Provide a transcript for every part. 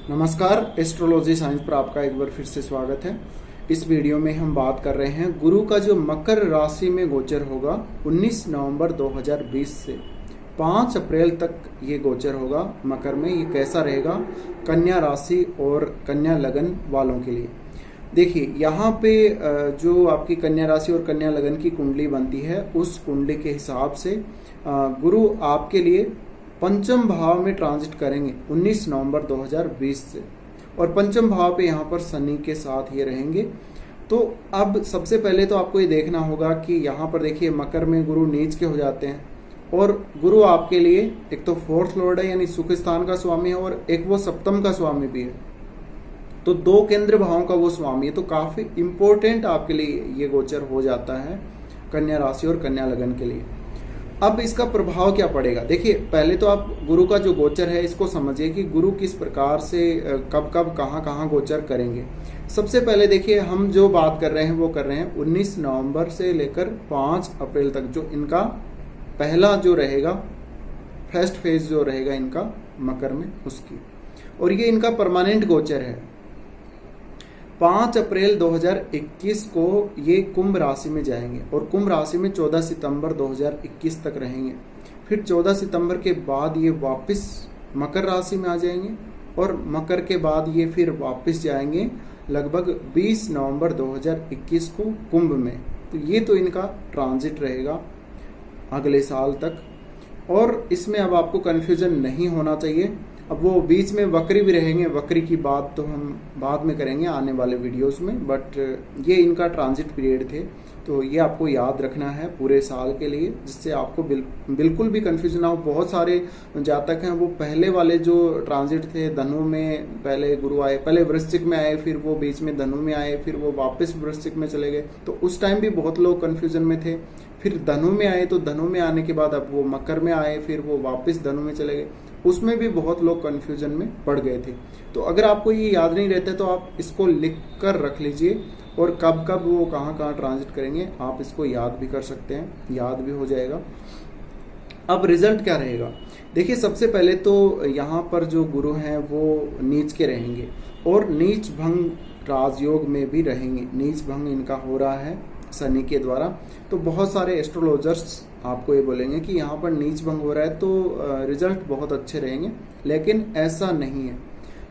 नमस्कार, astrology science पर आपका एक बार फिर से स्वागत है। इस वीडियो में हम बात कर रहे हैं गुरु का जो मकर राशि में गोचर होगा 19 नवंबर 2020 से 5 अप्रैल तक ये गोचर होगा मकर में। ये कैसा रहेगा कन्या राशि और कन्या लगन वालों के लिए। देखिए यहाँ पे जो आपकी कन्या राशि और कन्या लगन की कुंडली बनती है उस कुंडली के हिसाब से गुरु आपके लिए पंचम भाव में ट्रांजिट करेंगे 19 नवंबर 2020 से, और पंचम भाव पे यहाँ पर शनि के साथ ये रहेंगे। तो अब सबसे पहले तो आपको ये देखना होगा कि यहाँ पर देखिए मकर में गुरु नीच के हो जाते हैं, और गुरु आपके लिए एक तो फोर्थ लॉर्ड है यानी सुख स्थान का स्वामी है, और एक वो सप्तम का स्वामी भी है। तो 2 केंद्र भावों का वो स्वामी है। तो काफी इंपॉर्टेंट आपके लिए ये गोचर हो जाता है कन्या राशि और कन्या लगन के लिए। अब इसका प्रभाव क्या पड़ेगा, देखिए पहले तो आप गुरु का जो गोचर है इसको समझिए कि गुरु किस प्रकार से कब कब कहाँ गोचर करेंगे। सबसे पहले देखिए हम जो बात कर रहे हैं वो कर रहे हैं 19 नवंबर से लेकर 5 अप्रैल तक, जो इनका पहला जो रहेगा फर्स्ट फेज जो रहेगा इनका मकर में उसकी, और ये इनका परमानेंट गोचर है। 5 अप्रैल 2021 को ये कुंभ राशि में जाएंगे और कुंभ राशि में 14 सितंबर 2021 तक रहेंगे। फिर 14 सितंबर के बाद ये वापस मकर राशि में आ जाएंगे, और मकर के बाद ये फिर वापस जाएंगे लगभग 20 नवंबर 2021 को कुंभ में। तो ये तो इनका ट्रांजिट रहेगा अगले साल तक, और इसमें अब आपको कन्फ्यूजन नहीं होना चाहिए। अब वो बीच में वक्री भी रहेंगे, वक्री की बात तो हम बाद में करेंगे आने वाले वीडियोस में, बट ये इनका ट्रांजिट पीरियड थे। तो ये आपको याद रखना है पूरे साल के लिए, जिससे आपको बिल्कुल भी कंफ्यूजन ना हो। बहुत सारे जातक हैं वो पहले वाले जो ट्रांजिट थे धनु में पहले गुरु आए, पहले वृश्चिक में आए, फिर वो बीच में धनु में आए, फिर वो वापस वृश्चिक में चले गए। तो उस टाइम भी बहुत लोग कंफ्यूजन में थे। फिर धनु में आए, तो धनु में आने के बाद अब वो मकर में आए, फिर वो वापस धनु में चले गए, उसमें भी बहुत लोग कंफ्यूजन में पड़ गए थे। तो अगर आपको ये याद नहीं रहता तो आप इसको लिख कर रख लीजिए, और कब कब वो कहाँ ट्रांजिट करेंगे आप इसको याद भी कर सकते हैं, याद भी हो जाएगा। अब रिजल्ट क्या रहेगा, देखिए सबसे पहले तो यहाँ पर जो गुरु हैं वो नीच के रहेंगे और नीच भंग राजयोग में भी रहेंगे। नीच भंग इनका हो रहा है शनि के द्वारा। तो बहुत सारे एस्ट्रोलॉजर्स आपको ये बोलेंगे कि यहाँ पर नीच भंग हो रहा है तो रिजल्ट बहुत अच्छे रहेंगे, लेकिन ऐसा नहीं है,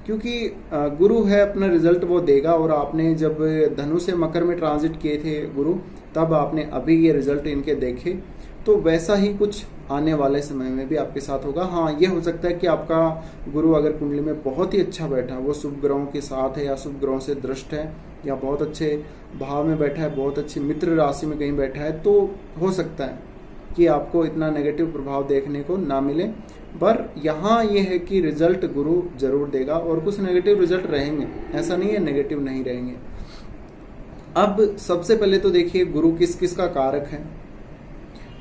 क्योंकि गुरु है अपना रिजल्ट वो देगा। और आपने जब धनु से मकर में ट्रांजिट किए थे गुरु, तब आपने अभी ये रिजल्ट इनके देखे, तो वैसा ही कुछ आने वाले समय में भी आपके साथ होगा। हाँ, ये हो सकता है कि आपका गुरु अगर कुंडली में बहुत ही अच्छा बैठा है, वो शुभ ग्रहों के साथ है या शुभ ग्रहों से दृष्ट है, या बहुत अच्छे भाव में बैठा है, बहुत अच्छी मित्र राशि में कहीं बैठा है, तो हो सकता है कि आपको इतना नेगेटिव प्रभाव देखने को ना मिले। पर यहाँ ये है कि रिजल्ट गुरु जरूर देगा, और कुछ नेगेटिव रिजल्ट रहेंगे, ऐसा नहीं है नेगेटिव नहीं रहेंगे। अब सबसे पहले तो देखिए गुरु किस किस का कारक है।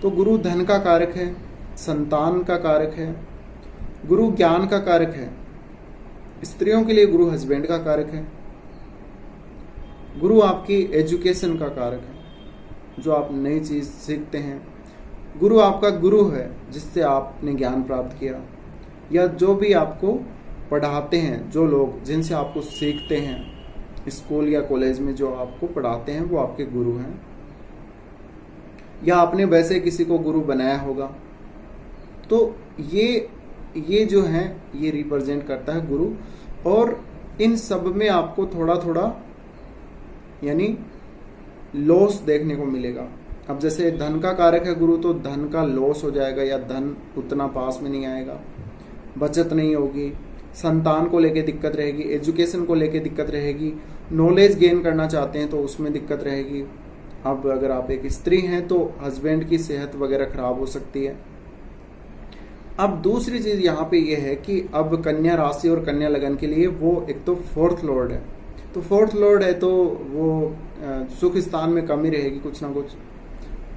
तो गुरु धन का कारक है, संतान का कारक है, गुरु ज्ञान का कारक है, स्त्रियों के लिए गुरु हस्बैंड का कारक है, गुरु आपकी एजुकेशन का कारक है, जो आप नई चीज सीखते हैं। गुरु आपका गुरु है जिससे आपने ज्ञान प्राप्त किया, या जो भी आपको पढ़ाते हैं, जो लोग जिनसे आपको सीखते हैं स्कूल या कॉलेज में जो आपको पढ़ाते हैं वो आपके गुरु हैं, या आपने वैसे किसी को गुरु बनाया होगा। तो ये जो है ये रिप्रेजेंट करता है गुरु, और इन सब में आपको थोड़ा थोड़ा यानी लॉस देखने को मिलेगा। अब जैसे धन का कारक है गुरु, तो धन का लॉस हो जाएगा, या धन उतना पास में नहीं आएगा, बचत नहीं होगी, संतान को लेके दिक्कत रहेगी, एजुकेशन को लेके दिक्कत रहेगी, नॉलेज गेन करना चाहते हैं तो उसमें दिक्कत रहेगी। अब अगर आप एक स्त्री हैं तो हस्बैंड की सेहत वगैरह खराब हो सकती है। अब दूसरी चीज यहाँ पे ये है कि अब कन्या राशि और कन्या लगन के लिए वो एक तो फोर्थ लॉर्ड है, तो फोर्थ लॉर्ड है तो वो सुख स्थान में कमी रहेगी कुछ ना कुछ,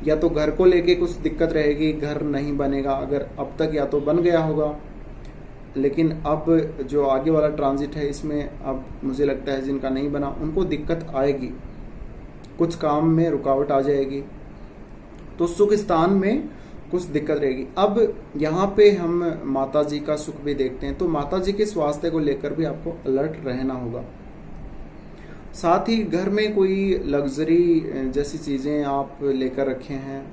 या तो घर को लेके कुछ दिक्कत रहेगी, घर नहीं बनेगा। अगर अब तक या तो बन गया होगा, लेकिन अब जो आगे वाला ट्रांजिट है इसमें अब मुझे लगता है जिनका नहीं बना उनको दिक्कत आएगी, कुछ काम में रुकावट आ जाएगी। तो सुख स्थान में कुछ दिक्कत रहेगी। अब यहाँ पे हम माता जी का सुख भी देखते हैं, तो माता जी के स्वास्थ्य को लेकर भी आपको अलर्ट रहना होगा। साथ ही घर में कोई लग्जरी जैसी चीज़ें आप लेकर रखे हैं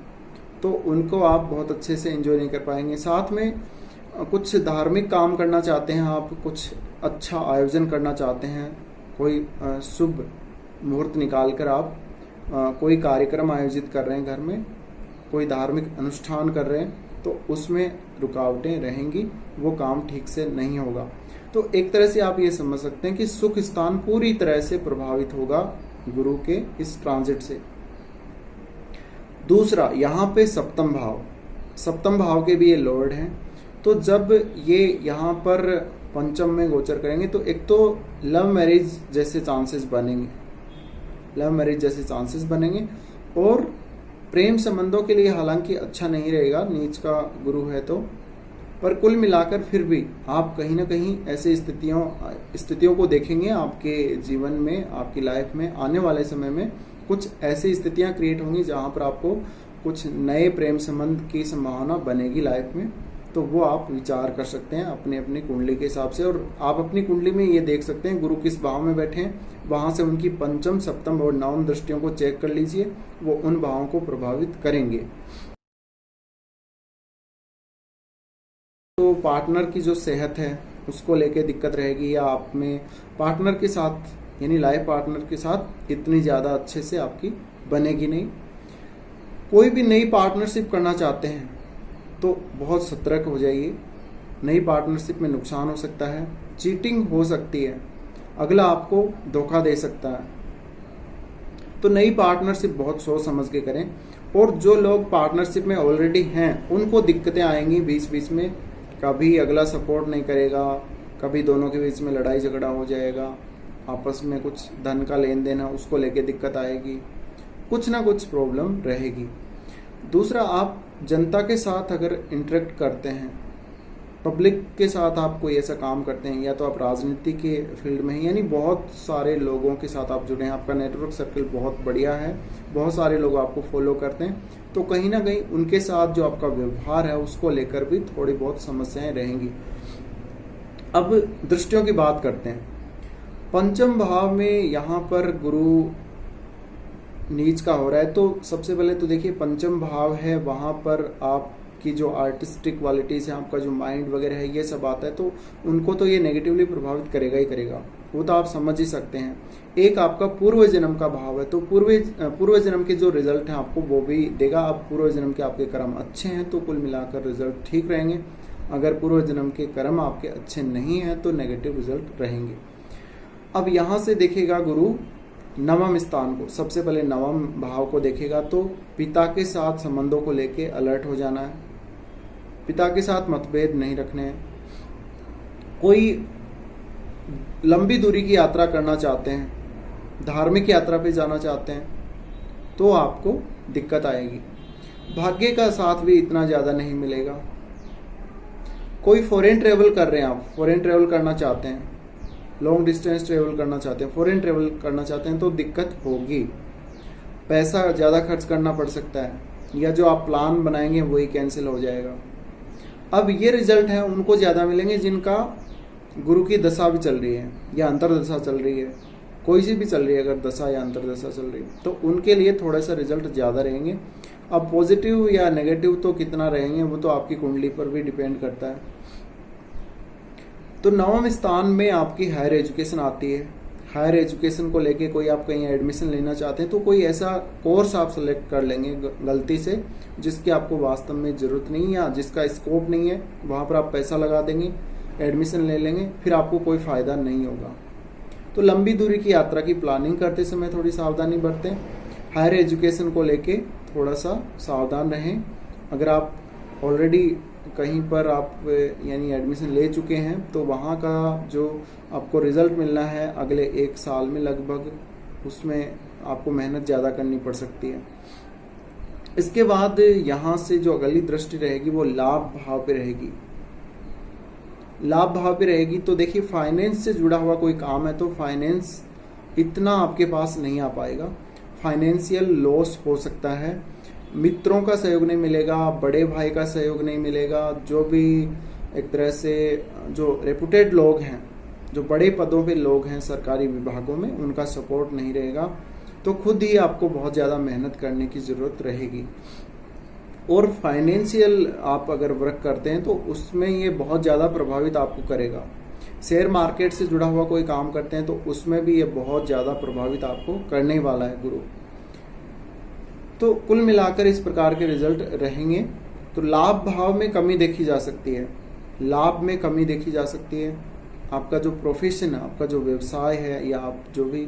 तो उनको आप बहुत अच्छे से एंजॉय नहीं कर पाएंगे। साथ में कुछ धार्मिक काम करना चाहते हैं आप, कुछ अच्छा आयोजन करना चाहते हैं, कोई शुभ मुहूर्त निकाल कर आप कोई कार्यक्रम आयोजित कर रहे हैं घर में, कोई धार्मिक अनुष्ठान कर रहे हैं, तो उसमें रुकावटें रहेंगी, वो काम ठीक से नहीं होगा। तो एक तरह से आप ये समझ सकते हैं कि सुख स्थान पूरी तरह से प्रभावित होगा गुरु के इस ट्रांजिट से। दूसरा, यहाँ पे सप्तम भाव के भी ये लॉर्ड हैं, तो जब ये यहाँ पर पंचम में गोचर करेंगे तो एक तो लव मैरिज जैसे चांसेस बनेंगे और प्रेम संबंधों के लिए हालांकि अच्छा नहीं रहेगा, नीच का गुरु है तो, पर कुल मिलाकर फिर भी आप कहीं ना कहीं ऐसे स्थितियों को देखेंगे आपके जीवन में, आपकी लाइफ में आने वाले समय में कुछ ऐसी स्थितियां क्रिएट होंगी जहां पर आपको कुछ नए प्रेम संबंध की संभावना बनेगी लाइफ में। तो वो आप विचार कर सकते हैं अपने अपनी कुंडली के हिसाब से, और आप अपनी कुंडली में ये देख सकते हैं गुरु किस भाव में बैठे हैं, वहां से उनकी पंचम, सप्तम और नवम दृष्टियों को चेक कर लीजिए, वो उन भावों को प्रभावित करेंगे। तो पार्टनर की जो सेहत है उसको लेके दिक्कत रहेगी, या आप में पार्टनर के साथ यानी लाइफ पार्टनर के साथ इतनी ज़्यादा अच्छे से आपकी बनेगी नहीं। कोई भी नई पार्टनरशिप करना चाहते हैं तो बहुत सतर्क हो जाइए, नई पार्टनरशिप में नुकसान हो सकता है, चीटिंग हो सकती है, अगला आपको धोखा दे सकता है। तो नई पार्टनरशिप बहुत सोच समझ के करें, और जो लोग पार्टनरशिप में ऑलरेडी हैं उनको दिक्कतें आएंगी बीच बीच में, कभी अगला सपोर्ट नहीं करेगा, कभी दोनों के बीच में लड़ाई झगड़ा हो जाएगा, आपस में कुछ धन का लेन देन है उसको लेके दिक्कत आएगी, कुछ ना कुछ प्रॉब्लम रहेगी। दूसरा, आप जनता के साथ अगर इंटरेक्ट करते हैं, पब्लिक के साथ आप कोई ऐसा काम करते हैं, या तो आप राजनीति के फील्ड में हैं, यानी बहुत सारे लोगों के साथ आप जुड़े हैं, आपका नेटवर्क सर्कल बहुत बढ़िया है, बहुत सारे लोग आपको फॉलो करते हैं, तो कहीं ना कहीं उनके साथ जो आपका व्यवहार है उसको लेकर भी थोड़ी बहुत समस्याएं रहेंगी। अब दृष्टियों की बात करते हैं। पंचम भाव में यहाँ पर गुरु नीच का हो रहा है, तो सबसे पहले तो देखिए पंचम भाव है, वहाँ पर आपकी जो आर्टिस्टिक क्वालिटीज है, आपका जो माइंड वगैरह है, ये सब आता है, तो उनको तो ये नेगेटिवली प्रभावित करेगा ही करेगा, वो तो आप समझ ही सकते हैं। एक आपका पूर्व जन्म का भाव है, तो पूर्व जन्म के जो रिजल्ट हैं आपको वो भी देगा। अब पूर्व जन्म के आपके कर्म अच्छे हैं तो कुल मिलाकर रिजल्ट ठीक रहेंगे, अगर पूर्व जन्म के कर्म आपके अच्छे नहीं हैं तो नेगेटिव रिजल्ट रहेंगे। अब यहाँ से देखेगा गुरु नवम स्थान को, सबसे पहले नवम भाव को देखेगा, तो पिता के साथ संबंधों को लेके अलर्ट हो जाना है, पिता के साथ मतभेद नहीं रखने हैं। कोई लंबी दूरी की यात्रा करना चाहते हैं, धार्मिक यात्रा पे जाना चाहते हैं, तो आपको दिक्कत आएगी। भाग्य का साथ भी इतना ज़्यादा नहीं मिलेगा। कोई फॉरेन ट्रेवल कर रहे हैं, आप फॉरेन ट्रेवल करना चाहते हैं, लॉन्ग डिस्टेंस ट्रेवल करना चाहते हैं, फॉरेन ट्रेवल करना चाहते हैं, तो दिक्कत होगी, पैसा ज़्यादा खर्च करना पड़ सकता है, या जो आप प्लान बनाएंगे वही कैंसिल हो जाएगा। अब ये रिजल्ट है उनको ज़्यादा मिलेंगे जिनका गुरु की दशा भी चल रही है या अंतरदशा चल रही है, कोई सी भी चल रही है, अगर दशा या अंतरदशा चल रही है तो उनके लिए थोड़ा सा रिजल्ट ज़्यादा रहेंगे। अब पॉजिटिव या नेगेटिव तो कितना रहेंगे वो तो आपकी कुंडली पर भी डिपेंड करता है। तो नवम स्थान में आपकी हायर एजुकेशन आती है। हायर एजुकेशन को लेके कोई आप कहीं एडमिशन लेना चाहते हैं तो कोई ऐसा कोर्स आप सेलेक्ट कर लेंगे गलती से जिसकी आपको वास्तव में ज़रूरत नहीं है या जिसका स्कोप नहीं है, वहाँ पर आप पैसा लगा देंगे, एडमिशन ले लेंगे, फिर आपको कोई फ़ायदा नहीं होगा। तो लंबी दूरी की यात्रा की प्लानिंग करते समय थोड़ी सावधानी बरतें। हायर एजुकेशन को लेके थोड़ा सा सावधान रहें। अगर आप ऑलरेडी कहीं पर आप यानी एडमिशन ले चुके हैं तो वहाँ का जो आपको रिज़ल्ट मिलना है अगले 1 साल में लगभग, उसमें आपको मेहनत ज़्यादा करनी पड़ सकती है। इसके बाद यहाँ से जो अगली दृष्टि रहेगी वो लाभ भाव पे रहेगी। लाभ भाव पे रहेगी तो देखिए फाइनेंस से जुड़ा हुआ कोई काम है तो फाइनेंस इतना आपके पास नहीं आ पाएगा, फाइनेंशियल लॉस हो सकता है, मित्रों का सहयोग नहीं मिलेगा, बड़े भाई का सहयोग नहीं मिलेगा, जो भी एक तरह से जो रेपुटेड लोग हैं, जो बड़े पदों पे लोग हैं सरकारी विभागों में, उनका सपोर्ट नहीं रहेगा। तो खुद ही आपको बहुत ज़्यादा मेहनत करने की ज़रूरत रहेगी। और फाइनेंशियल आप अगर वर्क करते हैं तो उसमें ये बहुत ज़्यादा प्रभावित आपको करेगा। शेयर मार्केट से जुड़ा हुआ कोई काम करते हैं तो उसमें भी ये बहुत ज़्यादा प्रभावित आपको करने वाला है गुरु। तो कुल मिलाकर इस प्रकार के रिजल्ट रहेंगे। तो लाभ भाव में कमी देखी जा सकती है, लाभ में कमी देखी जा सकती है। आपका जो प्रोफेशन है, आपका जो व्यवसाय है, या आप जो भी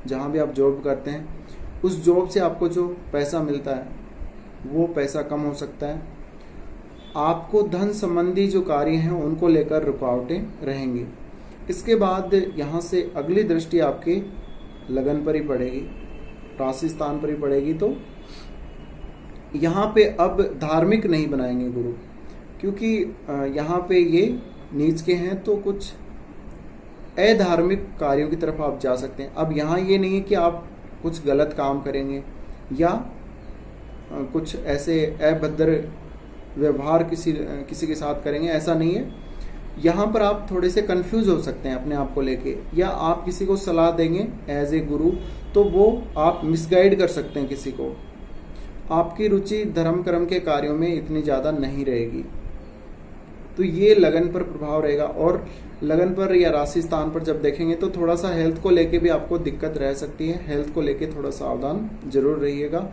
जहाँ भी आप जॉब करते हैं, उस जॉब से आपको जो पैसा मिलता है वो पैसा कम हो सकता है। आपको धन संबंधी जो कार्य हैं उनको लेकर रुकावटें रहेंगी। इसके बाद यहाँ से अगली दृष्टि आपके लगन पर ही पड़ेगी, राशि स्थान पर ही पड़ेगी। तो यहाँ पे अब धार्मिक नहीं बनाएंगे गुरु, क्योंकि यहाँ पे ये नीच के हैं, तो कुछ अधार्मिक कार्यों की तरफ आप जा सकते हैं। अब यहाँ ये नहीं है कि आप कुछ गलत काम करेंगे या कुछ ऐसे अभद्र व्यवहार किसी के साथ करेंगे, ऐसा नहीं है। यहाँ पर आप थोड़े से कंफ्यूज हो सकते हैं अपने आप को लेके, या आप किसी को सलाह देंगे एज ए गुरु तो वो आप मिसगाइड कर सकते हैं किसी को। आपकी रुचि धर्म कर्म के कार्यों में इतनी ज़्यादा नहीं रहेगी। तो ये लगन पर प्रभाव रहेगा। और लगन पर या राशि स्थान पर जब देखेंगे तो थोड़ा सा हेल्थ को लेके भी आपको दिक्कत रह सकती है। हेल्थ को लेके थोड़ा सावधान जरूर रहिएगा।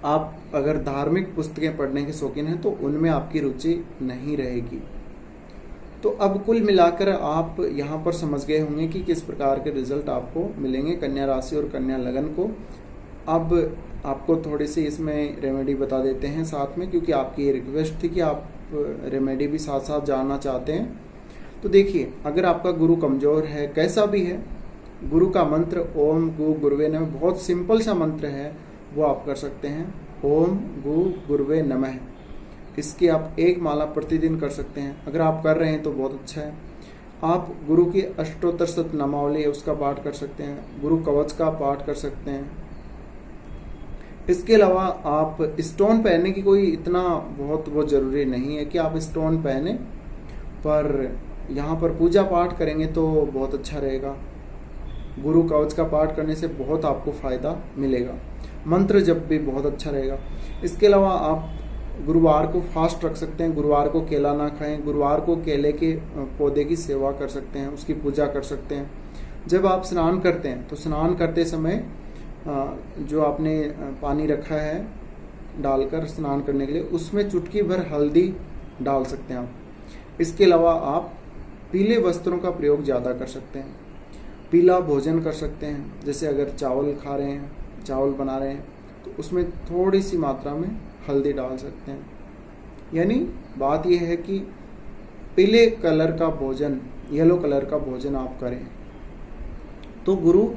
आप अगर धार्मिक पुस्तकें पढ़ने के शौकीन हैं तो उनमें आपकी रुचि नहीं रहेगी। तो अब कुल मिलाकर आप यहाँ पर समझ गए होंगे कि किस प्रकार के रिजल्ट आपको मिलेंगे कन्या राशि और कन्या लगन को। अब आपको थोड़ी सी इसमें रेमेडी बता देते हैं साथ में, क्योंकि आपकी ये रिक्वेस्ट थी कि आप रेमेडी भी साथ साथ जानना चाहते हैं। तो देखिए, अगर आपका गुरु कमजोर है, कैसा भी है, गुरु का मंत्र ओम गु गुरुवे नमः बहुत सिंपल सा मंत्र है, वो आप कर सकते हैं। ओम गु गुरुवे नमः, इसकी आप एक माला प्रतिदिन कर सकते हैं। अगर आप कर रहे हैं तो बहुत अच्छा है। आप गुरु की अष्टोत्तर शत नामावली है उसका पाठ कर सकते हैं, गुरु कवच का पाठ कर सकते हैं। इसके अलावा आप स्टोन पहनने की कोई इतना बहुत वो जरूरी नहीं है कि आप स्टोन पहने, पर यहाँ पर पूजा पाठ करेंगे तो बहुत अच्छा रहेगा। गुरु कवच का पाठ करने से बहुत आपको फायदा मिलेगा। मंत्र जप भी बहुत अच्छा रहेगा। इसके अलावा आप गुरुवार को फास्ट रख सकते हैं, गुरुवार को केला ना खाएं, गुरुवार को केले के पौधे की सेवा कर सकते हैं, उसकी पूजा कर सकते हैं। जब आप स्नान करते हैं तो स्नान करते समय जो आपने पानी रखा है डालकर स्नान करने के लिए, उसमें चुटकी भर हल्दी डाल सकते हैं आप। इसके अलावा आप पीले वस्त्रों का प्रयोग ज़्यादा कर सकते हैं, पीला भोजन कर सकते हैं। जैसे अगर चावल खा रहे हैं, चावल बना रहे हैं, तो उसमें थोड़ी सी मात्रा में हल्दी डाल सकते हैं। यानी बात यह है कि पीले कलर का भोजन, येलो कलर का भोजन आप करें तो गुरु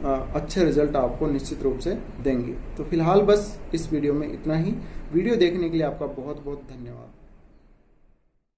अच्छे रिजल्ट आपको निश्चित रूप से देंगे। तो फिलहाल बस इस वीडियो में इतना ही। वीडियो देखने के लिए आपका बहुत बहुत धन्यवाद।